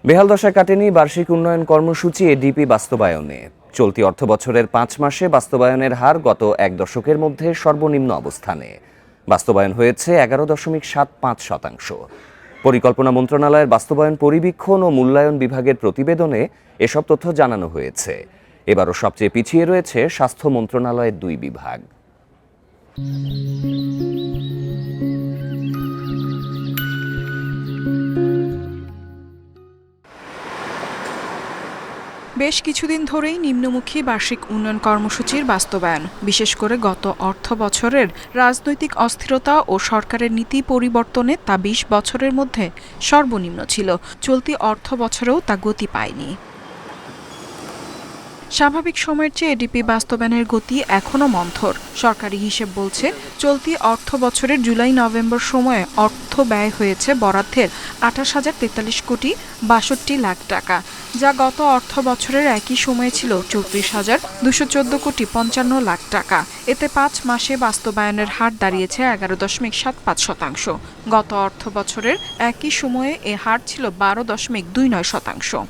বেহাল দশা কাটেনি বার্ষিক উন্নয়ন কর্মসূচি এডিপি বাস্তবায়নে। চলতি অর্থবছরের 5 মাসে বাস্তবায়নের হার গত এক দশকের মধ্যে সর্বনিম্ন অবস্থানে। বাস্তবায়ন হয়েছে 11.75%। পরিকল্পনা মন্ত্রণালয়ের বাস্তবায়ন পরিবীক্ষণ ও মূল্যায়ন বিভাগের প্রতিবেদনে এসব তথ্য জানানো হয়েছে। এবারও সবচেয়ে পিছিয়ে রয়েছে স্বাস্থ্য মন্ত্রণালয়ের 2 বিভাগ। বেশ কিছুদিন ধরেই নিম্নমুখী বার্ষিক উন্নয়ন কর্মসূচির বাস্তবায়ন, বিশেষ করে গত অর্থ বছরের রাজনৈতিক অস্থিরতা ও সরকারের নীতি পরিবর্তনে তা 20 বছরের মধ্যে সর্বনিম্ন ছিল। চলতি অর্থ বছরেও তা গতি পায়নি। স্বাভাবিক সময়ের চেয়ে এডিপি বাস্তবায়নের গতি এখনও মন্থর। সরকারি হিসেব বলছে, চলতি অর্থ বছরের জুলাই-নভেম্বর সময়ে অর্থ ব্যয় হয়েছে বরাদ্দের 28,043 কোটি 62 লাখ টাকা, যা গত অর্থ বছরের একই সময়ে ছিল 34,214 কোটি 55 লাখ টাকা। এতে 5 মাসে বাস্তবায়নের হার দাঁড়িয়েছে 11.75%। গত অর্থ বছরের একই সময়ে এ হার ছিল 12.29%।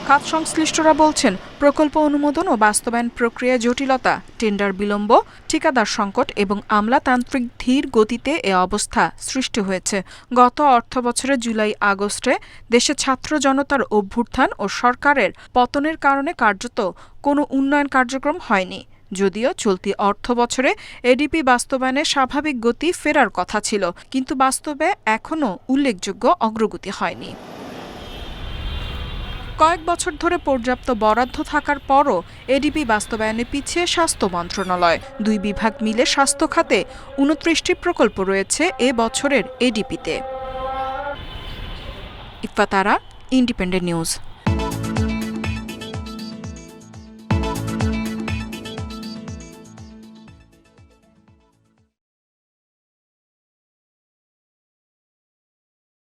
খাত সংশ্লিষ্টরা বলছেন, প্রকল্প অনুমোদন ও বাস্তবায়ন প্রক্রিয়া জটিলতা, টেন্ডার বিলম্ব, ঠিকাদার সংকট এবং আমলাতান্ত্রিক ধীর গতিতে এ অবস্থা সৃষ্টি হয়েছে। গত অর্থবছরে জুলাই-আগস্টে দেশে ছাত্র জনতার অভ্যুত্থান ও সরকারের পতনের কারণে কার্যত কোনো উন্নয়ন কার্যক্রম হয়নি। যদিও চলতি অর্থ বছরে এডিপি বাস্তবায়নে স্বাভাবিক গতি ফেরার কথা ছিল, কিন্তু বাস্তবে এখনও উল্লেখযোগ্য অগ্রগতি হয়নি। কয়েক বছর ধরে পর্যাপ্ত বরাদ্দ থাকার পরও এডিপি বাস্তবায়নে পিছিয়ে স্বাস্থ্য মন্ত্রণালয়। 2 বিভাগ মিলে স্বাস্থ্য খাতে 29টি প্রকল্প রয়েছে এ বছরের এডিপিতে। ইফাত আরা, ইন্ডিপেন্ডেন্ট নিউজ।